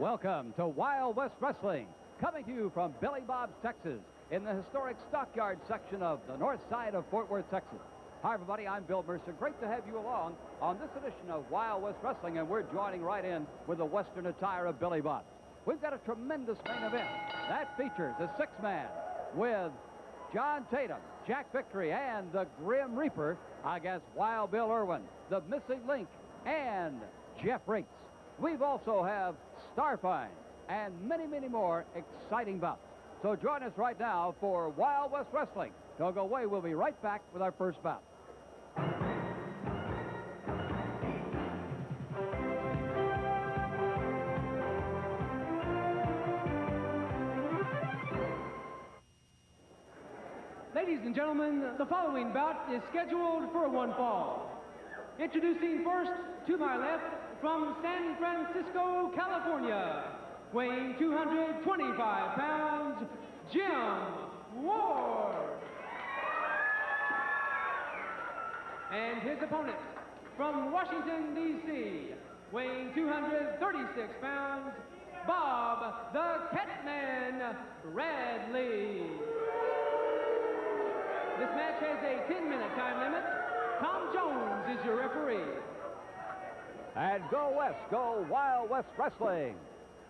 Welcome to Wild West Wrestling, coming to you from Billy Bob's, Texas, in the historic Stockyard section of the north side of Fort Worth, Texas. Hi, everybody. I'm Bill Mercer. Great to have you along on this edition of Wild West Wrestling, and we're joining right in with the Western attire of Billy Bob. We've got a tremendous main event that features a six-man with John Tatum, Jack Victory, and the Grim Reaper against Wild Bill Irwin, the Missing Link, and Jeff Raitz. We've also have Starfine and many, many more exciting bouts. So join us right now for Wild West Wrestling. Don't go away. We'll be right back with our first bout. Ladies and gentlemen, the following bout is scheduled for one fall. Introducing first, to my left, from San Francisco, California, weighing 225 pounds, Jim Ward. And his opponent, from Washington, D.C., weighing 236 pounds, Bob the Catman Bradley. This match has a 10-minute time limit. Tom Jones is your referee. And go West, go Wild West Wrestling.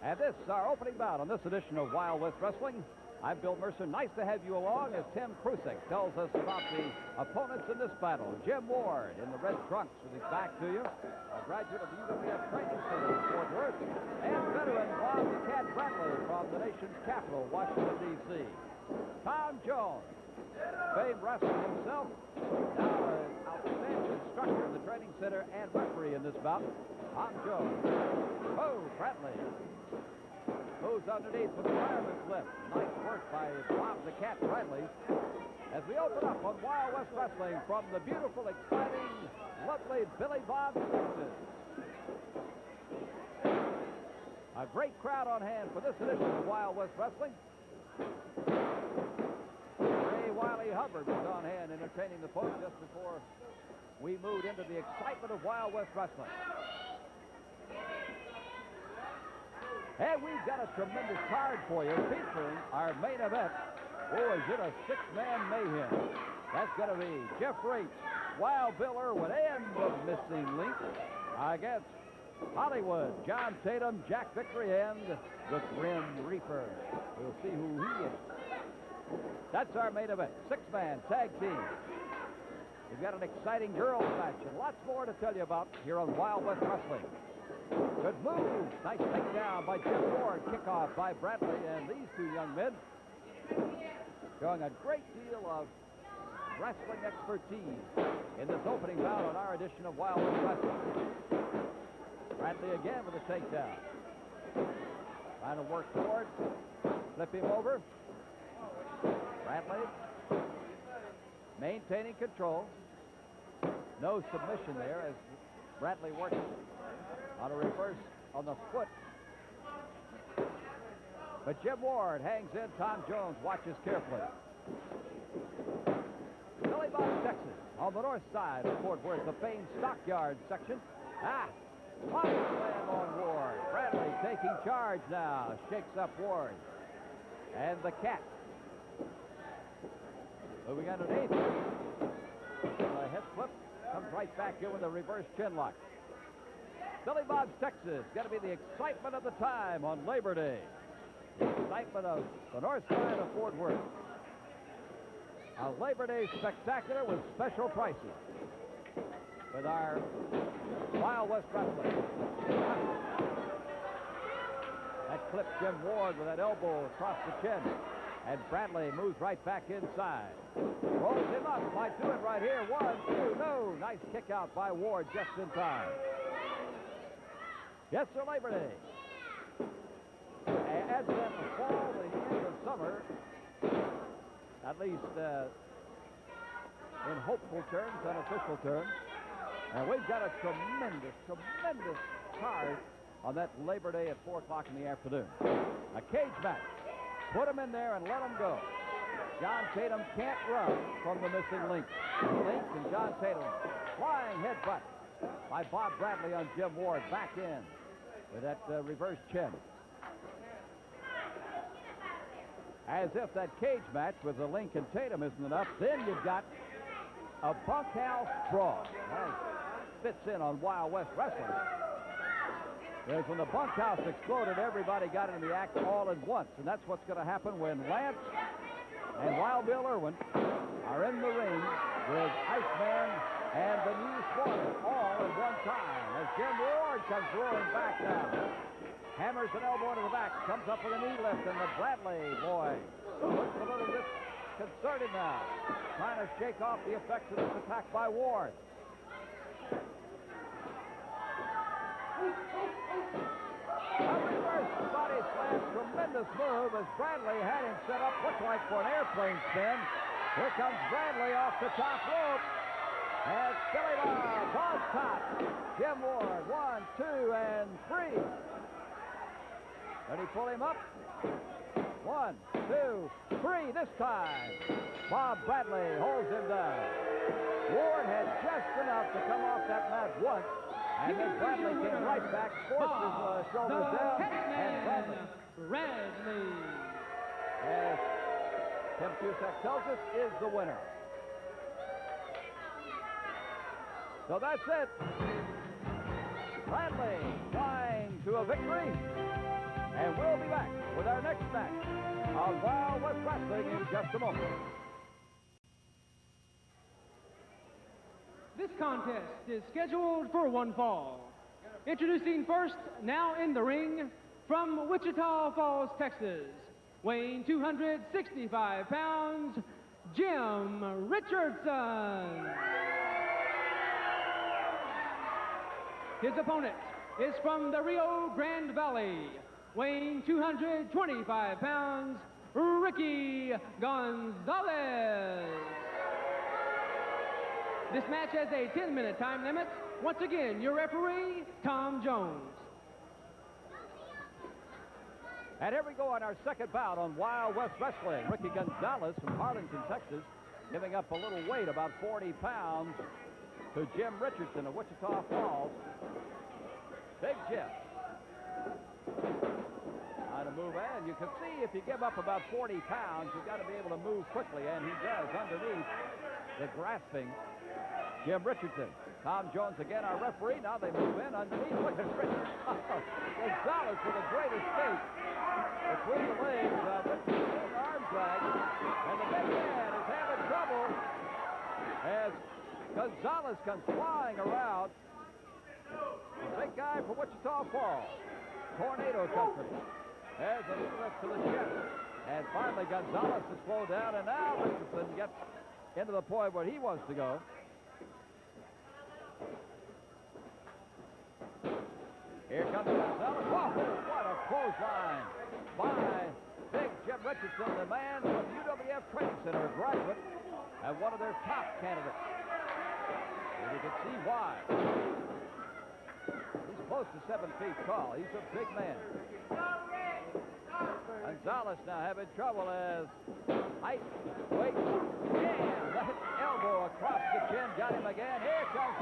And this is our opening bout on this edition of Wild West Wrestling. I'm Bill Mercer. Nice to have you along as Tim Krusek tells us about the opponents in this battle. Jim Ward in the red trunks with his back to you, a graduate of the UWF Training Center in Fort Worth, and veteran Bob the Cat Bradley from the nation's capital, Washington, D.C. Tom Jones, famed wrestler himself, now an outstanding instructor in the training center and referee in this bout. Tom Jones. Oh, Bradley moves underneath with the fireman's lift. Nice work by Bob the Cat Bradley. As we open up on Wild West Wrestling from the beautiful, exciting, lovely Billy Bob's, Texas. A great crowd on hand for this edition of Wild West Wrestling. Wiley Hubbard was on hand entertaining the folks just before we moved into the excitement of Wild West Wrestling. And we've got a tremendous card for you featuring our main event. Oh, is it a six-man mayhem? That's going to be Jeff Raitz, Wild Bill Irwin, and the Missing Link against Hollywood, John Tatum, Jack Victory, and the Grim Reaper. We'll see who he is. That's our main event, six-man tag team. We've got an exciting girls match and lots more to tell you about here on Wild West Wrestling. Good move. Nice takedown by Jim Ward. Kickoff by Bradley, and these two young men showing a great deal of wrestling expertise in this opening bout on our edition of Wild West Wrestling. Bradley again with a takedown. Trying to work forward. Flip him over. Bradley maintaining control. No submission there as Bradley works on a reverse on the foot. But Jim Ward hangs in. Tom Jones watches carefully. Billy Bob, Texas, on the north side of Fort Worth, the famed Stockyard section. Body slam on Ward. Bradley taking charge now. Shakes up Ward. And the Cat. Moving underneath. A head flip. Comes right back here with a reverse chin lock. Billy Bob's, Texas. Got to be the excitement of the time on Labor Day. The excitement of the north side of Fort Worth. A Labor Day spectacular with special prices. With our Wild West Wrestling. That clipped Jim Ward with that elbow across the chin. And Bradley moves right back inside. Rolls him up. Might do it right here. 1, 2, no. Nice kick out by Ward just in time. Yes, sir, Labor Day. Adds in the fall, the end of summer, at least in hopeful terms, unofficial terms. And we've got a tremendous, tremendous card on that Labor Day at 4 o'clock in the afternoon. A cage match. Put him in there and let him go. John Tatum can't run from the Missing Link. Link and John Tatum flying headbutt by Bob Bradley on Jim Ward. Back in with that reverse chin. As if that cage match with the Lincoln Tatum isn't enough, then you've got a bunkhouse brawl. That fits in on Wild West Wrestling. Because when the bunkhouse exploded, everybody got into the act all at once. And that's what's going to happen when Lance and Wild Bill Irwin are in the ring with Iceman and the New Spartan all at one time. As Jim Ward comes roaring back now. Hammers an elbow into the back, comes up with a knee lift, and the Bradley boy looks a little disconcerted now, trying to shake off the effects of this attack by Ward. A reverse body slam, tremendous move as Bradley had him set up, looked like for an airplane spin. Here comes Bradley off the top rope. And Billy Bob on top. Jim Ward, 1, 2, and 3. Did he pull him up? 1, 2, 3 this time. Bob Bradley holds him down. Ward had just enough to come off that mat once, and then Bradley came right back, forced his shoulders down, and Bradley, as Tim Cusack tells us, is the winner. So that's it. Bradley flying to a victory. And we'll be back with our next match on Wild West Wrestling in just a moment. This contest is scheduled for one fall. Introducing first, now in the ring, from Wichita Falls, Texas, weighing 265 pounds, Jim Richardson. His opponent is from the Rio Grande Valley, weighing 225 pounds, Ricky Gonzalez. This match has a 10-minute time limit. Once again, your referee, Tom Jones. And here we go on our second bout on Wild West Wrestling. Ricky Gonzalez from Harlingen, Texas, giving up a little weight, about 40 pounds, to Jim Richardson of Wichita Falls. Big Jim. Trying to move in. You can see if you give up about 40 pounds, you've got to be able to move quickly, and he does underneath the grasping Jim Richardson. Tom Jones again, our referee. Now they move in underneath. Look at Richardson. Gonzalez with a great escape between the legs of Richardson, arm drag, and the big man is having trouble as Gonzalez comes flying around. The big guy from Wichita Falls, Tornado Country, has a knee lift to the chest. And finally, Gonzalez is slowed down, and now Richardson gets into the point where he wants to go. Here comes Gonzalez. Whoa, what a clothesline by big Jim Richardson, the man from UWF Training Center, a graduate, and one of their top candidates. And you can see why. He's close to 7 feet tall. He's a big man. Gonzalez now having trouble as height, weight, and that elbow across the chin got him again. Here comes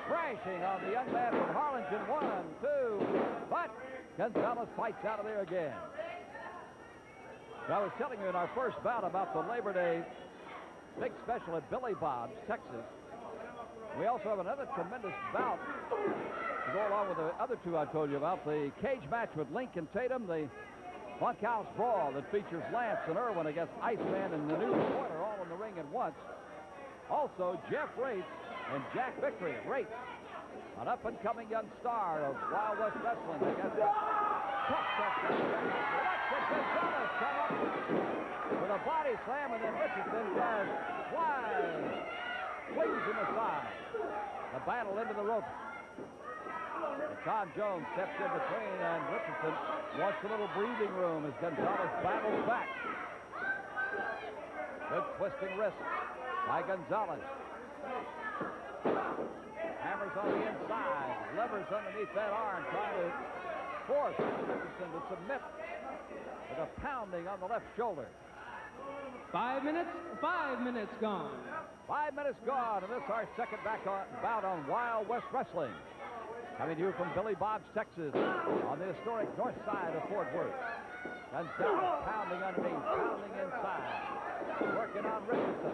crashing on the young man from Harlingen. 1, 2, but Gonzalez fights out of there again. So I was telling you in our first bout about the Labor Day big special at Billy Bob's, Texas. We also have another tremendous bout to go along with the other two I told you about. The cage match with Lincoln Tatum, the bunkhouse brawl that features Lance and Irwin against Iceman and the new reporter all in the ring at once. Also, Jeff Raitz and Jack Vickery. Raitz, an up-and-coming young star of Wild West Wrestling against tough Gonzalez come up with a body slam, and then Richardson just flings him aside. The battle into the ropes. And Tom Jones steps in between, and Richardson wants a little breathing room as Gonzalez battles back. Good twisting wrist by Gonzalez. Hammers on the inside, levers underneath that arm, trying to force Richardson to submit with a pounding on the left shoulder. 5 minutes gone. 5 minutes gone, and this is our second bout on Wild West Wrestling. Coming to you from Billy Bob's, Texas, on the historic north side of Fort Worth. Gonzalez pounding underneath, pounding inside. Working on Richardson.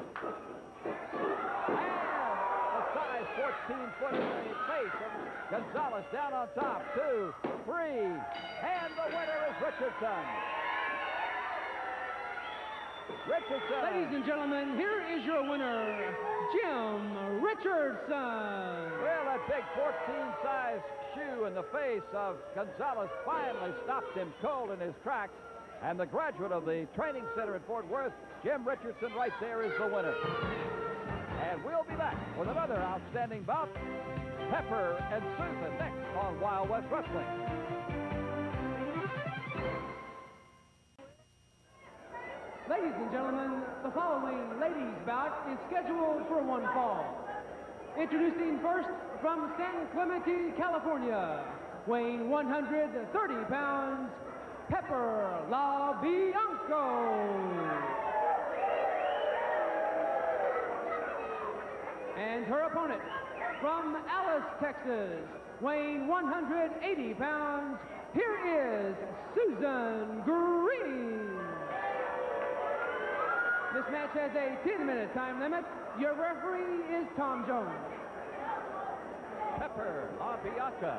And a size 14-foot in the face of Gonzalez down on top. 2, 3, and the winner is Richardson. Richardson. Ladies and gentlemen, here is your winner, Jim Richardson. Well, that big 14-size shoe in the face of Gonzalez finally stopped him cold in his tracks. And the graduate of the training center at Fort Worth, Jim Richardson, right there is the winner. And we'll be back with another outstanding bout. Pepper and Susan next on Wild West Wrestling. Ladies and gentlemen, the following ladies' bout is scheduled for one fall. Introducing first from San Clemente, California, weighing 130 pounds, Pepper LaBianco. And her opponent from Alice, Texas, weighing 180 pounds, here is Susan Green. This match has a 10-minute time limit. Your referee is Tom Jones. Pepper LaBianca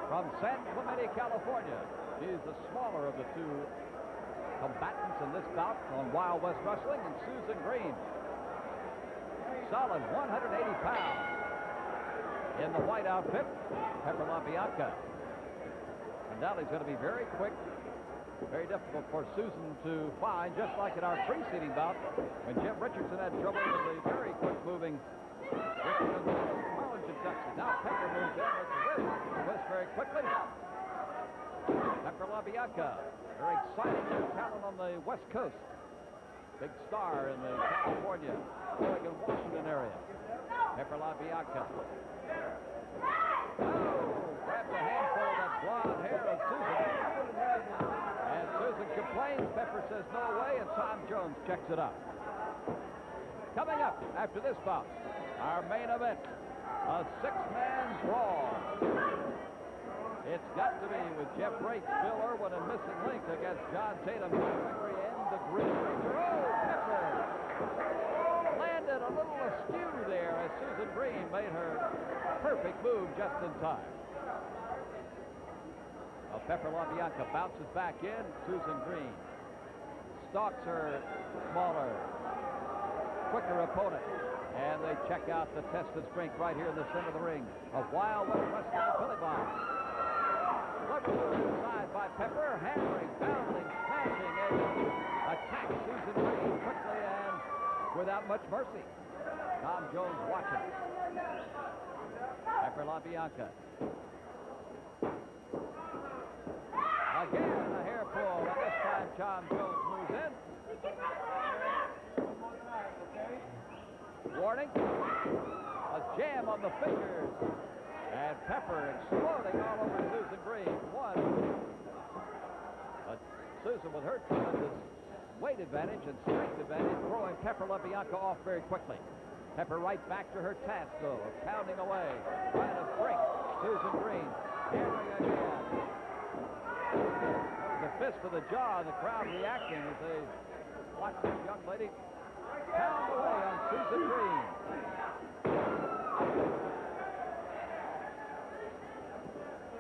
from San Clemente, California. She's the smaller of the two combatants in this bout on Wild West Wrestling, and Susan Green, solid 180 pounds in the white outfit. Pepper LaBianca. And now he's going to be very quick. Very difficult for Susan to find, just like in our preceding bout when Jim Richardson had trouble with the very quick-moving Richardson Marlin Kentucky. Now Pepper moves in with the wrist. Twist very quickly. Pepper LaBianca, very exciting new talent on the West Coast. Big star in the California, Oregon, Washington area. Pepper LaBianca. Oh, grabs a handful of that blonde hair of Susan. And Susan complains. Pepper says no way, and Tom Jones checks it up. Coming up after this bout, our main event, a six-man brawl. It's got to be with Jeff Raitz, Bill Irwin, and Missing Link against John Tatum, Gregory, and the Green Ranger. Oh, Pepper landed a little askew there as Susan Green made her perfect move just in time. Well, Pepper LaBianca bounces back in. Susan Green stalks her smaller, quicker opponent. And they check out the tested strength right here in the center of the ring of Wild West Wrestling, Billy Bob. Leveraged inside by Pepper, hammering, pounding, smashing, and attacks Susan Green quickly and without much mercy. Tom Jones watching. Pepper LaBianca. Again, a hair pull, and this time Tom Jones moves in. Warning. A jam on the fingers. And Pepper exploding all over Susan Green. One. But Susan, with her tremendous weight advantage and strength advantage, throwing Pepper LaBianca off very quickly. Pepper right back to her task, though, of pounding away, trying to break Susan Green. Hammering again. The fist to the jaw, and the crowd reacting as they watch this young lady pound away on Susan Green.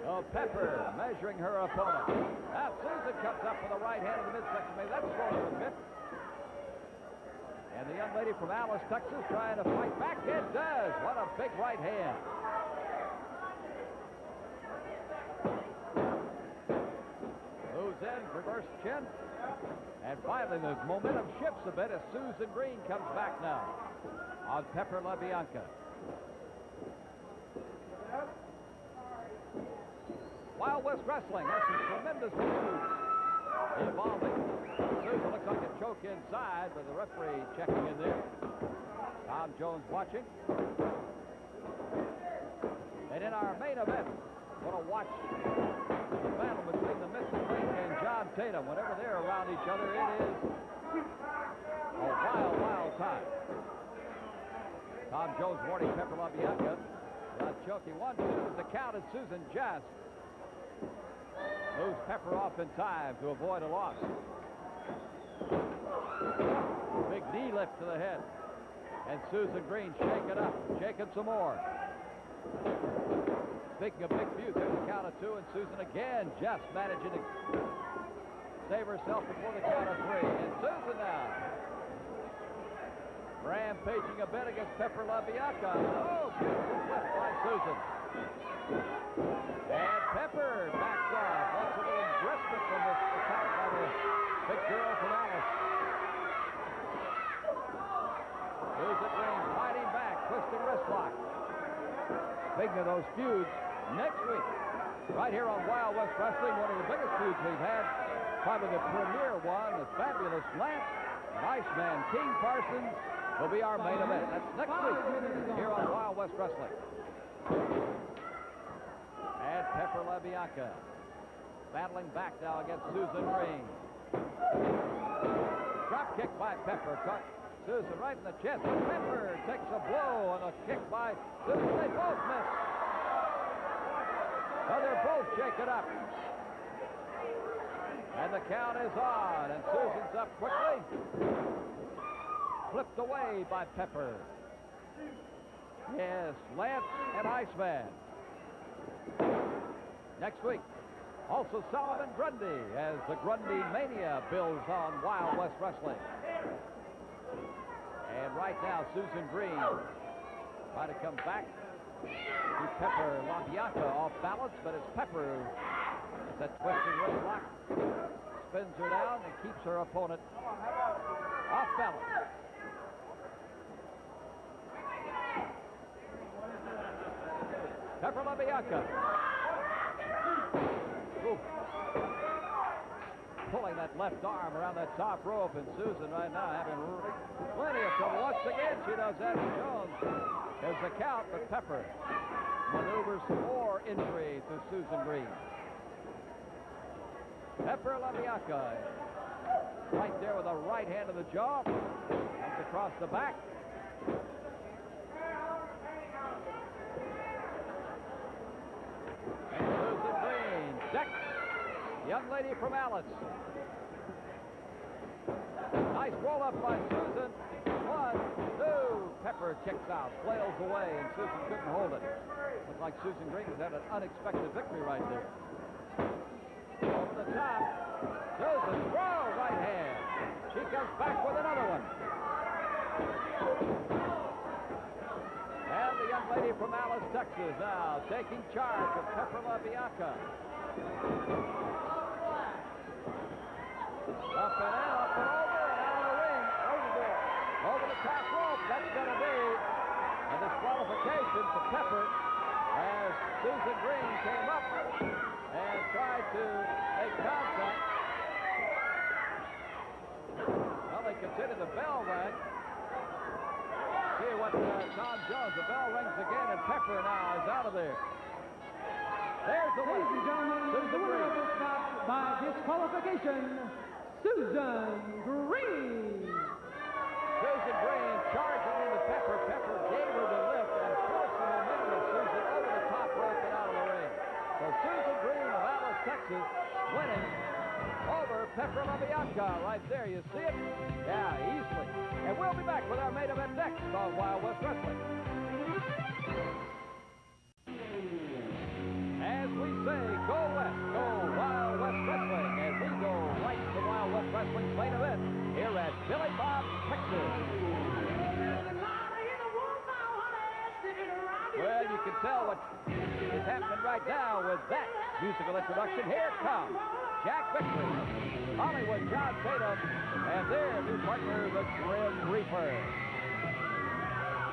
Oh, Pepper measuring her opponent. Now Susan comes up with a right hand in the midsection. Maybe that's slowing her a bit. And the young lady from Alice, Texas, trying to fight back. It does. What a big right hand. Moves in, reverse chin. And finally, the momentum shifts a bit as Susan Green comes back now on Pepper LaBianca. Wild West Wrestling has some tremendous moves evolving. Susan looks like a choke inside, but the referee checking in there. Tom Jones watching. And in our main event, we're going to watch the battle between the Missing Link and John Tatum. Whenever they're around each other, it is a wild, wild time. Tom Jones warning Pepper LaBianca. Not choking. 1-2 is the count, and Susan just moves Pepper off in time to avoid a loss. Big knee lift to the head. And Susan Green shaking up, shaking some more. Speaking of big feuds, there's the count of 2, and Susan again just managing to save herself before the count of 3. And Susan now rampaging a bit against Pepper LaBianca. Oh, beautiful flip by Susan. And Pepper backs off. Wants a little embracement from this attack by the big girl from Alice. Susan Green fighting back, twisting wrist lock. Speaking of those feuds, next week, right here on Wild West Wrestling, one of the biggest feuds we've had, probably the premier one, the fabulous Lance and Iceman King Parsons will be our main event. That's next week here on Wild West Wrestling. And Pepper LaBianca battling back now against Susan Green. Drop kick by Pepper. Caught Susan right in the chest. Pepper takes a blow on a kick by Susan. They both miss. Well, they're both shaken up. And the count is on. And Susan's up quickly. Flipped away by Pepper. Yes, Lance and Iceman. Next week, also Solomon Grundy as the Grundy Mania builds on Wild West Wrestling. And right now, Susan Green trying to come back. Keep Pepper LaBianca off balance, but it's Pepper who gets that twisting wrist lock, spins her down, and keeps her opponent off balance. Pepper LaBianca. Ooh. Pulling that left arm around that top rope, and Susan right now having plenty of trouble. Once again, she does that to Jones. There's the count, but Pepper maneuvers more injury to Susan Green. Pepper LaBianca right there with the right hand of the jaw. Comes across the back. And Susan Green, decked. Young lady from Alice. Nice roll up by Susan. 1, 2. Pepper kicks out, flails away, and Susan couldn't hold it. Looked like Susan Green has had an unexpected victory right there. Over the top. Susan, throw right hand. She comes back with another one. And the young lady from Alice, Texas now taking charge of Pepper LaBianca. Up and in, up and over, and out of the ring. Over the top rope. That's going to be a disqualification for Pepper as Susan Green came up and tried to make contact. Well, they consider the bell rang. See what Tom Jones, the bell rings again, and Pepper now is out of there. There's the winner. Ladies and gentlemen, the winner of this bout by disqualification, Susan Green. Susan Green charging into Pepper. Pepper gave her the lift and forced the momentum of Susan over the top rope and out of the ring. So Susan Green of Alice, Texas, winning over Pepper LaBianca. Right there, you see it? Yeah, easily. And we'll be back with our main event next on Wild West Wrestling. As we say, go West, go Wild West Wrestling, as we go right to Wild West Wrestling's main event here at Billy Bob, Texas. Well, you can tell what is happening right now with that musical introduction. Here it comes. Jack Victory, Hollywood John Tatum, and their new partner, the Grim Reaper.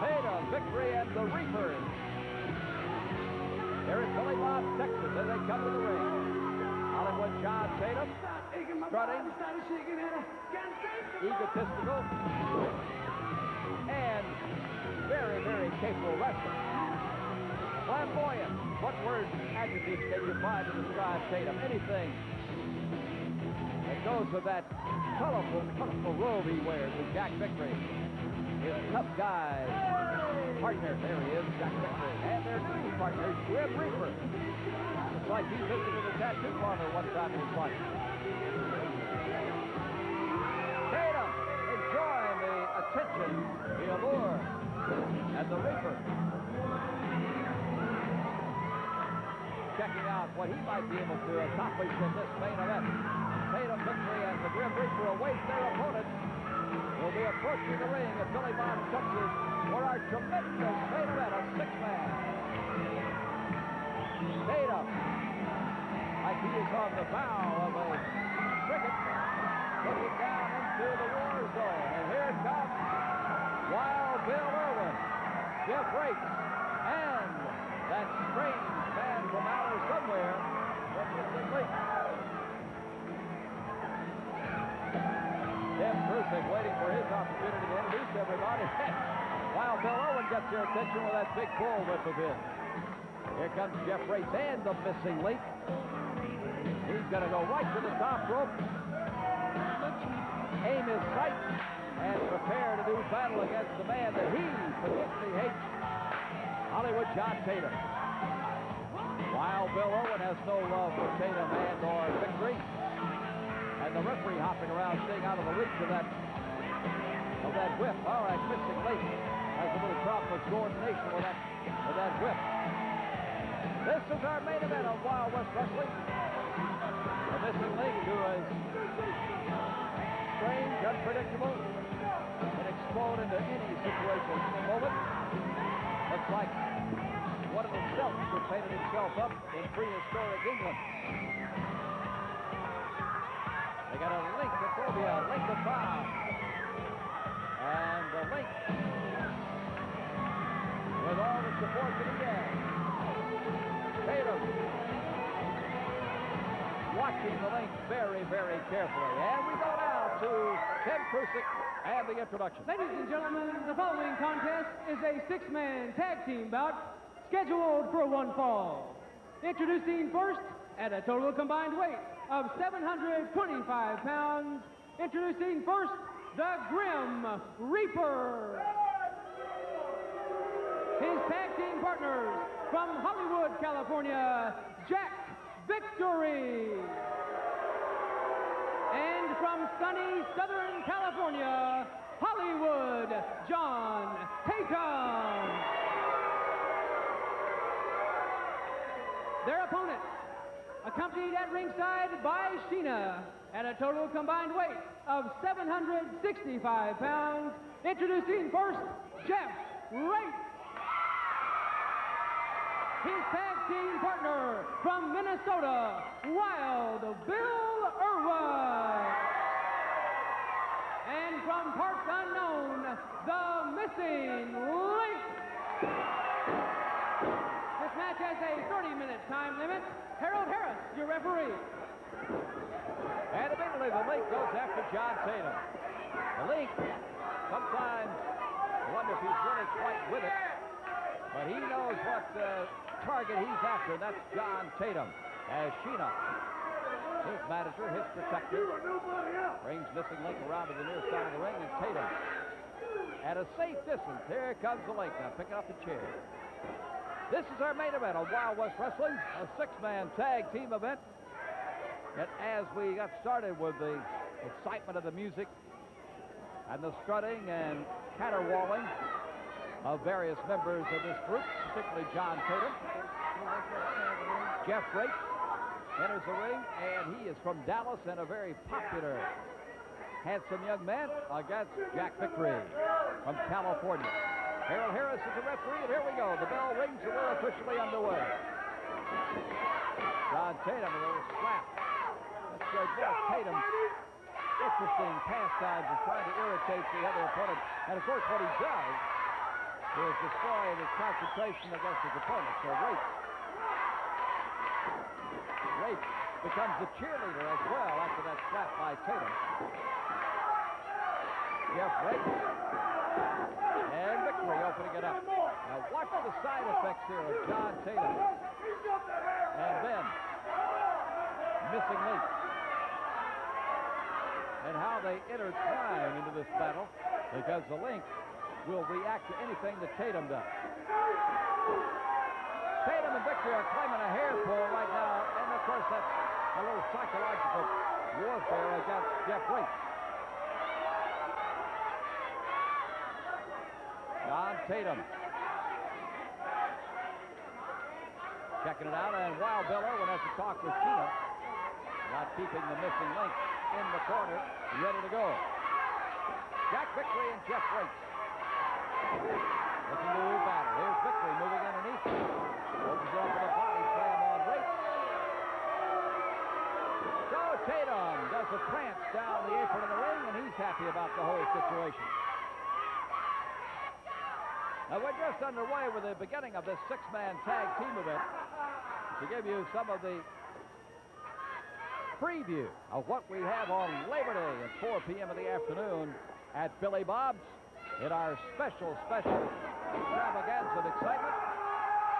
Tatum, Victory, and the Reapers. Here is Billy Bob, Texas, as they come to the ring. Hollywood John Tatum, strutting, egotistical, and very, very capable wrestler. Flamboyant. What words, adjectives can you find to describe Tatum? Anything. It goes with that colorful robe he wears with Jack Victory. His tough guy partner, there he is, Jack Victory. And their new partner, Grim Reaper. Looks like he visited a tattoo parlor one time in his life. Tatum enjoying the attention, the allure, and the Reaper. Checking out what he might be able to accomplish in this main event. Tatum Victory and the Grim Reaper await their opponent. Will be approaching the ring at Billy Bond, Texas, for our tremendous main event, a six-man. Tatum, like he is on the bow of a frigate, looking down into the war zone. And here comes Wild Bill Irwin, Jeff Raitz, and that strange man from outer somewhere, Richardson. Tim Krusek waiting for his opportunity to introduce everybody. Wild Bill Irwin gets your attention with that big bull whip of his. Here comes Jeff Raitz and the missing link. He's going to go right to the top rope, aim his sight, and prepare to do battle against the man that he particularly hates, Hollywood John Tatum. Wild Bill Irwin has no love for Tatum and or Victory. And the referee hopping around, staying out of the reach of that whip. All right, missing link has a little problem with coordination with that whip. This is our main event of Wild West Wrestling. The missing link, who is strange, unpredictable, can explode into any situation in a moment. Looks like one of the Celts who painted himself up in prehistoric England. They got a link to phobia, a link to foul. And the link with all the support that he has. Tatum watching the link very, very carefully. And we go now to Tim Krusek and the introduction. Ladies and gentlemen, the following contest is a six-man tag team bout scheduled for one fall. Introducing first, at a total combined weight of 725 pounds, introducing first, the Grim Reaper. His tag team partners from Hollywood, California, Jack Victory. And from sunny Southern California, Hollywood, John Tatum. Their opponent, accompanied at ringside by Sheena, at a total combined weight of 765 pounds, introducing first, Jeff Raitz. His tag team partner from Minnesota, Wild Bill Irwin. And from parts unknown, the missing link. This match has a 30-minute time limit. Harold Harris, your referee. And immediately the link goes after John Tatum. The link, sometimes I wonder if he's really quite with it, but he knows what target he's after. That's John Tatum. As Sheena, his manager, his protector, brings missing link around to the near side of the ring, and Tatum at a safe distance. Here comes the link now, picking up the chair. This is our main event of Wild West Wrestling, a six-man tag team event. And as we got started with the excitement of the music and the strutting and caterwauling of various members of this group, particularly John Tatum, Jeff Raitz enters the ring, and he is from Dallas and a very popular, handsome young man against Jack Victory from California. Harold Harris is the referee, and here we go. The bell rings, and we're officially underway. John Tatum, a little slap. That's good. Tatum's interesting pastimes of trying to irritate the other opponent. And, of course, what he does is destroy his concentration against his opponent. So Raitz becomes the cheerleader as well after that slap by Tatum. Jeff Raitz and Victory opening it up. Now watch the side effects here of John Tatum. And then missing link. and how they intertwine into this battle, because the link will react to anything that Tatum does. Tatum and Victory are claiming a hair pull right now, and of course that's a little psychological warfare against Jeff Raitz. John Tatum checking it out, and Wild Bill Irwin has to talk with Tina about keeping the missing link in the corner, ready to go. Jack Victory and Jeff Raitz looking to do battle. Here's Victory moving underneath. Opens it up with a body slam on Raitz. So Tatum does a prance down the apron of the ring, and he's happy about the whole situation. Now we're just underway with the beginning of this six-man tag team event to give you some of the preview of what we have on Labor Day at 4 p.m. in the afternoon at Billy Bob's in our special extravaganza of excitement.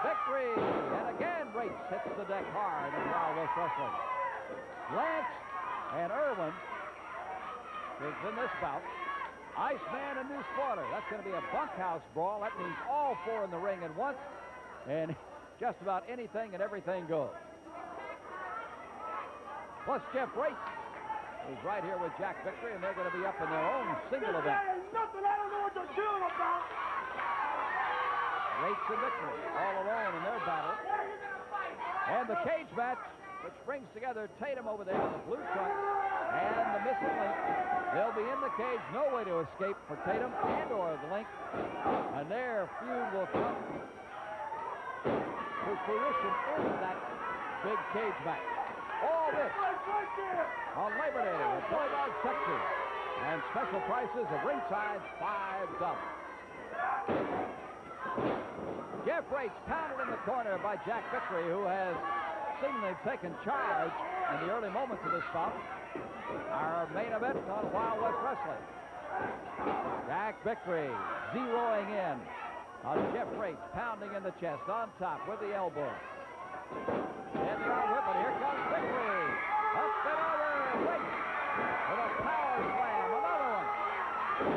Victory, and again Raitz hits the deck hard in Wild West Wrestling. Lance and Irwin is in this bout. Iceman and New Slaughter. That's going to be a bunkhouse brawl. That means all four in the ring at once, and just about anything and everything goes. Plus Jeff Raitz is right here with Jack Victory, and they're going to be up in their own single event. Nothing, I don't know what you're doing about. Raitz and Victory all alone in their battle. And the cage match, which brings together Tatum over there in the blue trunks and the missing link. They'll be in the cage, no way to escape for Tatum and or the link. And their feud will come to fruition in that big cage match. All this on Labor Day at Billy Bob's, Texas. And special prices of ringside $5. Jeff Raitz pounded in the corner by Jack Victory, who has seemingly taken charge in the early moments of this bout. Our main event on Wild West Wrestling. Jack Victory zeroing in on Jeff Raitz, pounding in the chest on top with the elbow. And the arm whip, and here comes Victory. Up and over, Raitz with a power slam, another one.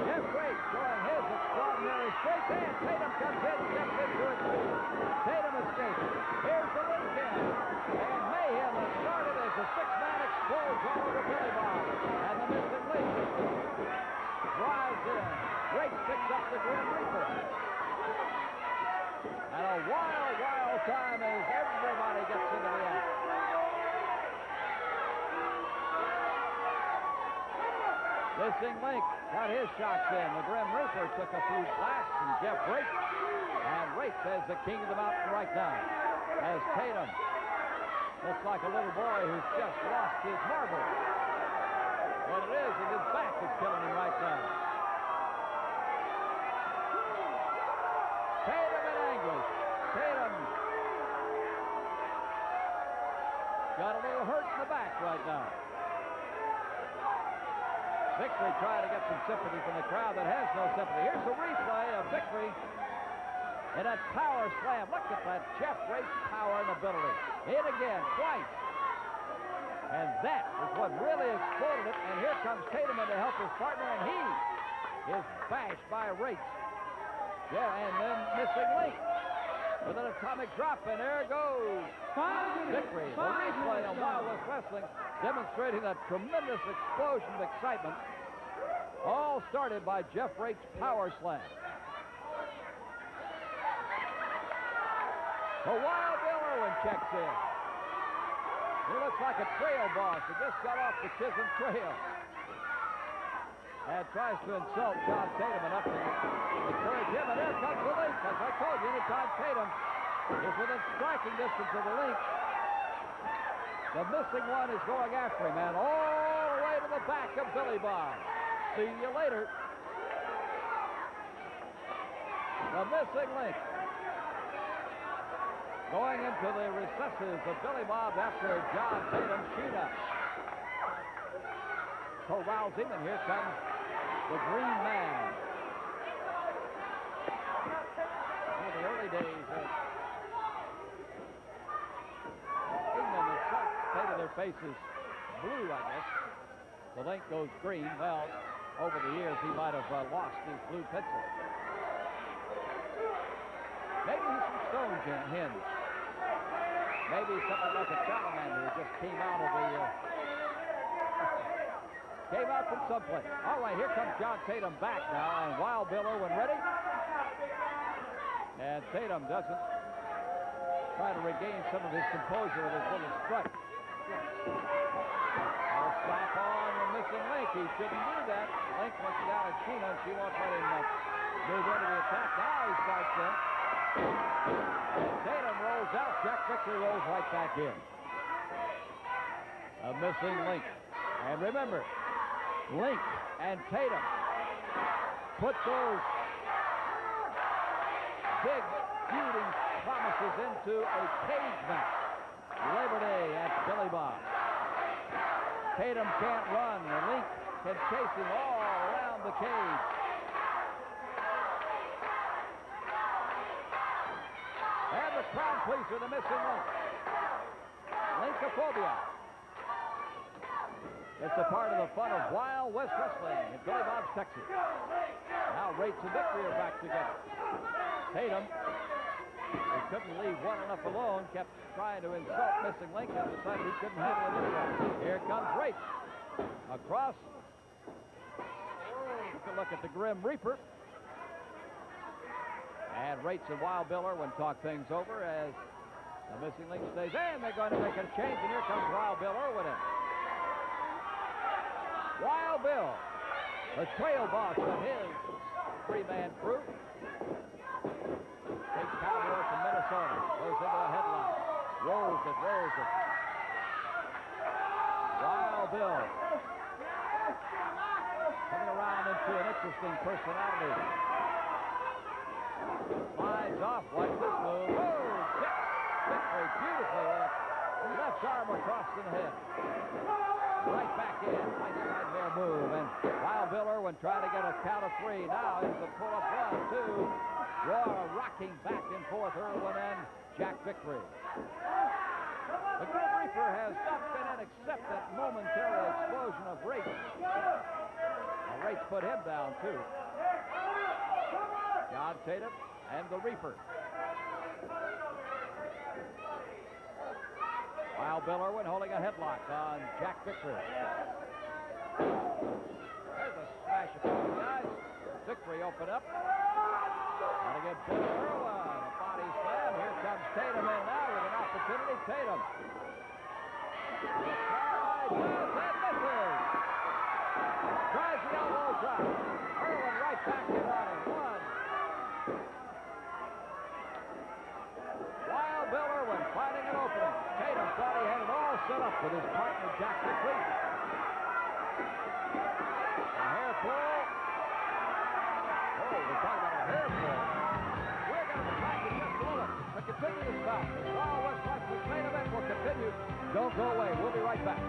Jeff Raitz showing his extraordinary strength, and Tatum comes in, steps into it too. Tatum escapes. Here's the link in. And mayhem has started as the six-man explodes all over Billy Bob. And the missing link drives in. Raitz picks up the Grim Reaper. And a wild, wild time as everybody gets into the act. Missing link got his shots in. The Grim Reaper took a few blasts from Jeff Raitz. And Raitz is the king of the mountain right now. As Tatum looks like a little boy who's just lost his marble. What it is his back is killing him right now. Tatum in anguish. Tatum got a little hurt in the back right now. Victory trying to get some sympathy from the crowd that has no sympathy. Here's the replay of Victory and that power slam. Look at that Jeff Raitz power and ability. Hit again, twice. And that is what really exploded it. And here comes Tatum in to help his partner, and he is bashed by Raitz. Yeah, and then missing link with an atomic drop, and there goes Victory. The replay of Wild West Wrestling demonstrating that tremendous explosion of excitement, all started by Jeff Raitz' power slam. So Wild Bill Irwin checks in. He looks like a trail boss who just got off the Chisholm Trail and tries to insult John Tatum enough to encourage him. And there comes the link. As I told you, anytime Tatum is within striking distance of the link, the missing one is going after him, and all the way to the back of Billy Bob. See you later. The missing link going into the recesses of Billy Bob after John Tatum Sheena corrals him, and here comes the Green Man. In the early days of England, the Celts painted their faces blue, I guess, to the link goes green. Well, over the years, he might have lost his blue pencil. Maybe he's some stone hens. Maybe something like a salamander who just came out of the... came out from someplace. All right, here comes John Tatum back now, and Wild Bill Irwin ready. And Tatum doesn't try to regain some of his composure with his little strut. I'll stop on the missing Link. He shouldn't do that. Link looks down at Sheena, and she won't let him move into the attack. Now he starts in. And Tatum rolls out. Jack Victory rolls right back in. A missing Link. And remember, Link and Tatum put those big feuding promises into a cage match. Labor Day at Billy Bob. Tatum can't run. The Link can chase him all around the cage. And the crowd pleaser, the missing Link. Linkophobia. It's a part of the fun of Wild West Wrestling in Billy Bob's Texas. Now Raitz and Victory are back together. Tatum, he couldn't leave one enough alone, kept trying to insult missing Link and decided he couldn't handle it anyway. Here comes Raitz. Across. Took a look at the Grim Reaper. And Raitz and Wild Bill Irwin talk things over as the missing Link stays in. They're going to make a change, and here comes Wild Bill Irwin in. Wild Bill, the trail boss of his three-man crew. Big cowboy from Minnesota. Goes into a headlock. Rolls it, rolls it. Wild Bill. Coming around into an interesting personality. Slides off. Watch this move. Oh, kick. Victory beautifully with it. Left arm across the head. Right back in. Nice side there move. And Wild Bill Irwin trying to get a count of three. Now is the pull-up 1, 2. Raw rocking back and forth, Irwin and Jack Victory. The Grim Reaper has not been in except that momentary explosion of Raitz. Well, Raitz put him down, too. John Tatum and the Reaper. Wild Bill Irwin holding a headlock on Jack Victory. There's a smash across the eyes. Victory open up. And again, Bill Irwin, a body slam. Here comes Tatum in now with an opportunity. Tatum. Tries and misses. Tries the elbow drop. Irwin right back in on him. One. Wild Bill Irwin finding an opening. Tatum thought he had it all set up with his partner, Jack Victory. A hair pull. Oh, we're talking about a hair pull. We're going to be back in just a moment to continue this bout. The Wild West Wrestling main event will continue. Don't go away. We'll be right back.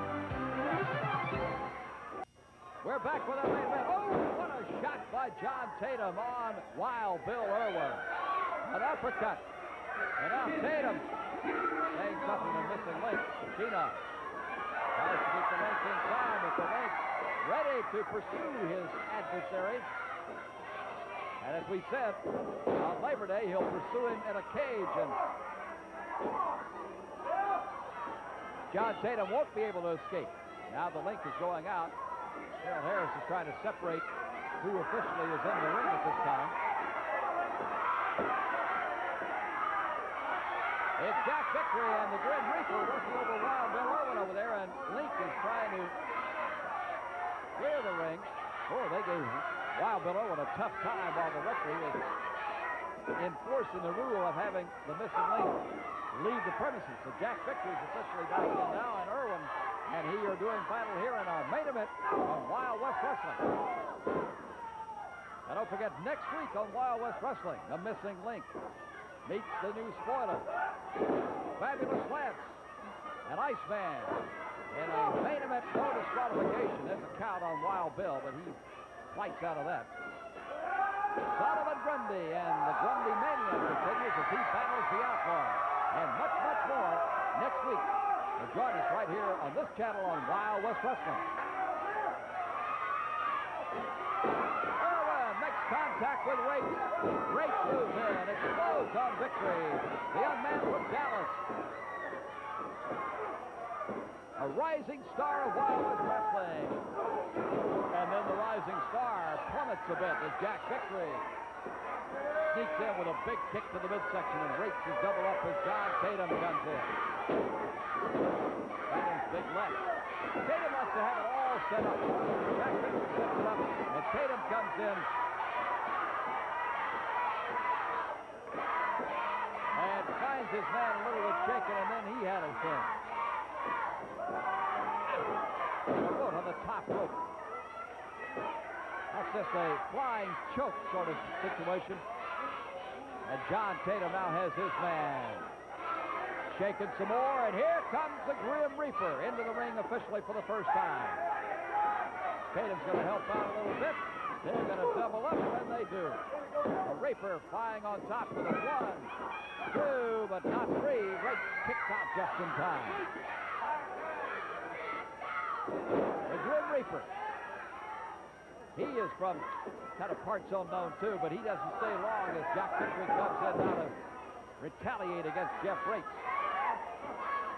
We're back with our main event. Oh, what a shot by John Tatum on Wild Bill Irwin. An uppercut. And now Tatum saying something to missing Link. Sheena tries to keep the Link inside, but the Link ready to pursue his adversary. And as we said, on Labor Day, he'll pursue him in a cage. And John Tatum won't be able to escape. Now the Link is going out. Harold Harris is trying to separate who officially is in the ring at this time. It's Jack Victory and the Grim Reaper working over Wild Bill Irwin over there, and Link is trying to clear the ring. Oh, they gave Wild Bill Irwin a tough time while the referee was enforcing the rule of having the missing Link leave the premises. So Jack Victory is officially back in now, and Irwin and he are doing battle here in our main event on Wild West Wrestling. And don't forget, next week on Wild West Wrestling, the missing Link meets the new spoiler, Fabulous Lance, and Iceman in a main event no disqualification. There's a count on Wild Bill, but he fights out of that. Solomon Grundy and the Grundy Mania continues as he battles the Outlaw. And much, much more next week. So join us right here on this channel on Wild West Wrestling. Irwin makes contact with Raitz. Raitz moves in, explodes on Victory. The young man from Dallas. A rising star of Wild West Wrestling. And then the rising star plummets a bit as Jack Victory sneaks in with a big kick to the midsection, and Raitz is double up as John Tatum comes in. Tatum's big left. Tatum wants to have it all set up. Jack Victory sets it up, and Tatum comes in. And finds his man a little bit shaken, and then he had his in. A foot on the top rope. That's just a flying choke sort of situation. And John Tatum now has his man. Shaking some more, and here comes the Grim Reaper into the ring officially for the first time. Tatum's going to help out a little bit. They're going to double up, and they do. The Reaper flying on top with a 1, 2, but not 3. Raitz kicked out just in time. The Grim Reaper. He is from kind of parts unknown too, but he doesn't stay long as Jack Victory comes in now to retaliate against Jeff Raitz.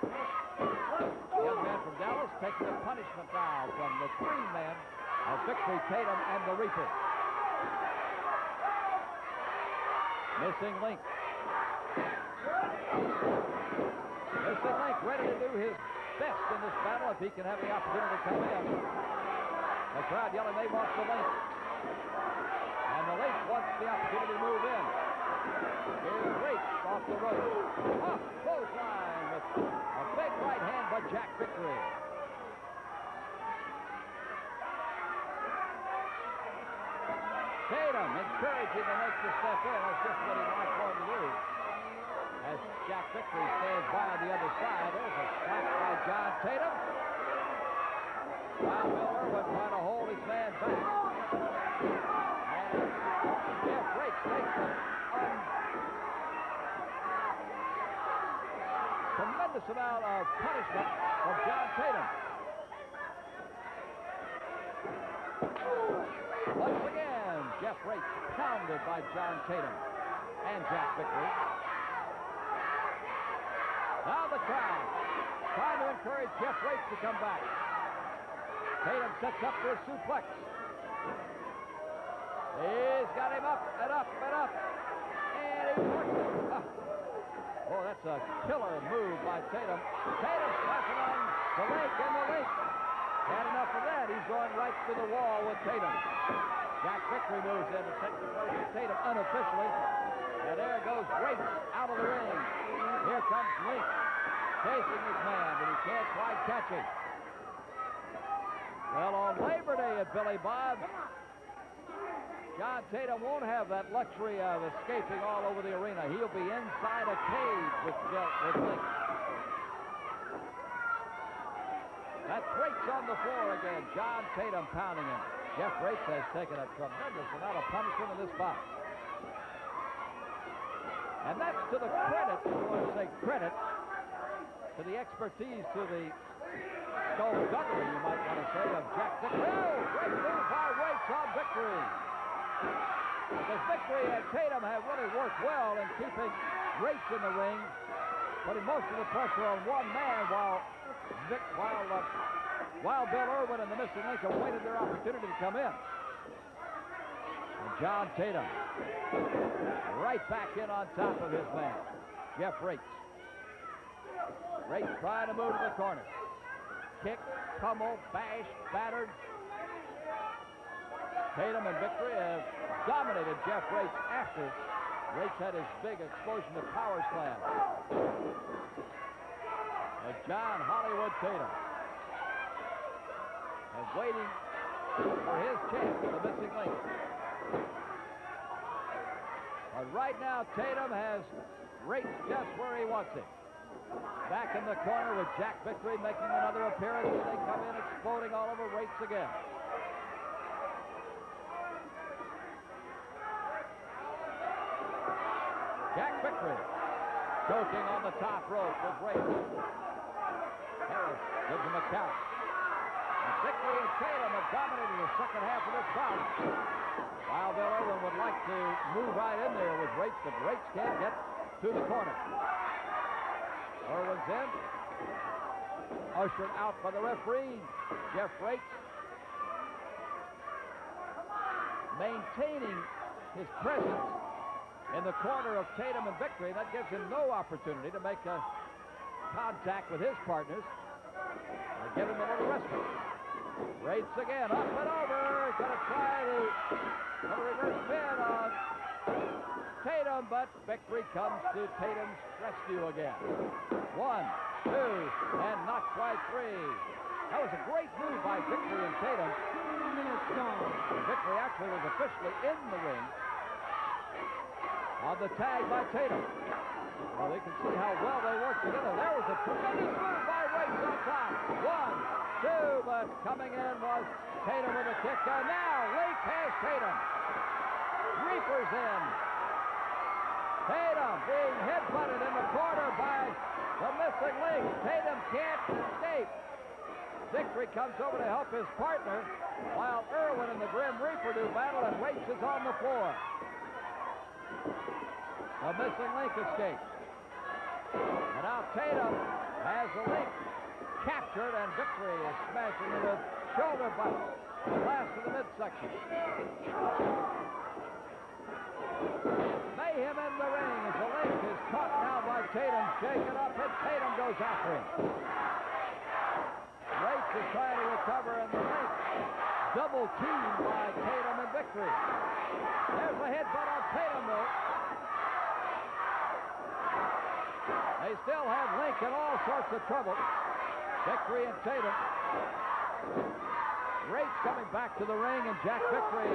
The young man from Dallas taking a punishment now from the three-man of Victory, Tatum, and the Reaper. Missing Link. Missing Link ready to do his best in this battle if he can have the opportunity to come in. The crowd yelling they want the Link. And the Link wants the opportunity to move in. Here's Raitz off the rope. Off clothesline with a big right hand by Jack Victory. Tatum encouraging the Link to step in. That's just what he'd like for him to do. As Jack Victory stands by on the other side, there's a slap by John Tatum. While Bill Irwin trying to hold his man back. And Jeff Raitz takes a tremendous amount of punishment from John Tatum. Once again, Jeff Raitz pounded by John Tatum and Jack Victory. Now the crowd trying to encourage Jeff Raitz to come back. Tatum sets up for a suplex. He's got him up and up and up. And he works it. Oh, that's a killer move by Tatum. Tatum slapping on the Link, and the Link had enough of that. He's going right to the wall with Tatum. Jack Victory moves in to take the place of Tatum unofficially. And there goes Raitz out of the ring. Here comes Link chasing his man, but he can't quite catch him. Well, on Labor Day at Billy Bob, John Tatum won't have that luxury of escaping all over the arena. He'll be inside a cage with Link. That's Raitz on the floor again. John Tatum pounding him. Jeff Raitz has taken a tremendous amount of punishment in this bout. And that's to the credit, if you want to say credit, to the expertise, to the skullduggery, you might want to say, of Jack Victory. Oh, great move by Raitz on Victory. Because Victory and Tatum have really worked well in keeping Raitz in the ring, putting most of the pressure on one man while Bill Irwin and the Missing Link awaited their opportunity to come in. And John Tatum right back in on top of his man, Jeff Raitz. Raitz trying to move to the corner. Kick, pummel, bash, battered. Tatum and Victory have dominated Jeff Raitz after Raitz had his big explosion of power slam. And John Hollywood Tatum is waiting for his chance, the Missing Link. But right now, Tatum has Raitz just where he wants him. Back in the corner with Jack Victory making another appearance, and they come in exploding all over Raitz again. Jack Victory choking on the top rope with Raitz. Harris gives him a count. And Vickery and Tatum have dominated the second half of this bout. Wild Bill Irwin would like to move right in there with Raitz, but Raitz can't get to the corner. Irwin's in. Ushered out by the referee, Jeff Raitz. Maintaining his presence in the corner of Tatum and Vickery. That gives him no opportunity to make a contact with his partners. Give him a little respite. Raitz again, up and over. Going to try to put a reverse spin on Tatum, but Vickery comes to Tatum's rescue again. 1, 2, and not quite 3. That was a great move by Vickery and Tatum. 2 minutes gone. Vickery actually was officially in the ring on the tag by Tatum. Well, they can see how well they work together. There was a tremendous move by Raitz on top. 1, 2, but coming in was Tatum with a kick. And now Link has Tatum. Reaper's in. Tatum being headbutted in the corner by the missing Link. Tatum can't escape. Vickery comes over to help his partner, while Irwin and the Grim Reaper do battle, and Raitz is on the floor. The missing Link escapes. And now Tatum has the Link captured, and Vickery is smashing it with shoulder button. Last of the midsection. Mayhem in the ring as the Link is caught now by Tatum, shaken up, and Tatum goes after him. Raitz is trying to recover, and the Link double teamed by Tatum and Vickery. There's a headbutt on Tatum, though. They still have Link in all sorts of trouble. Vickery and Tatum. Raitz coming back to the ring, and Jack Vickery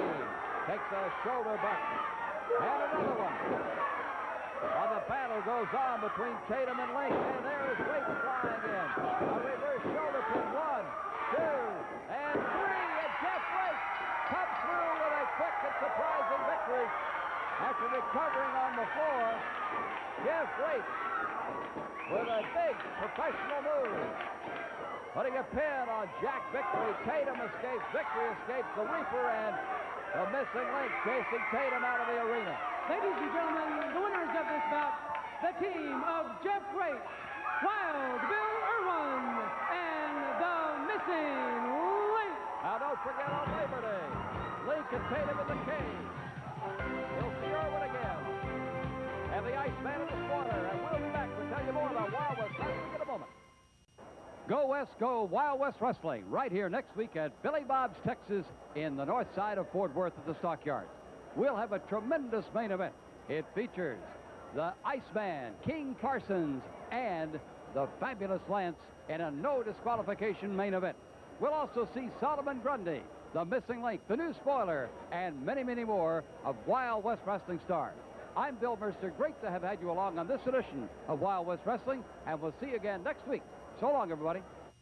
takes a shoulder butt. And another one. While the battle goes on between Tatum and Link, and there is Raitz flying in. A reverse shoulder pin. 1, 2, and 3, and Jeff Raitz comes through with a quick and surprising victory. After recovering on the floor, Jeff Raitz with a big professional move. Putting a pin on Jack Vickery. Tatum escapes. Vickery escapes the Reaper, and the missing Link chasing Tatum out of the arena. Ladies and gentlemen, the winners of this bout, the team of Jeff Raitz, Wild Bill Irwin, and the missing Link. Now don't forget on Labor Day, Link and Tatum in the cage. We'll see Irwin again. And the Iceman in the corner, and we'll be back to tell you more about Wild West Wrestling in a moment. Go West, go Wild West Wrestling, right here next week at Billy Bob's, Texas, in the north side of Fort Worth at the Stockyards. We'll have a tremendous main event. It features the Iceman, King Parsons, and the Fabulous Lance in a no disqualification main event. We'll also see Solomon Grundy, the missing Link, the new spoiler, and many, many more of Wild West Wrestling stars. I'm Bill Mercer. Great to have had you along on this edition of Wild West Wrestling, and we'll see you again next week. So long, everybody.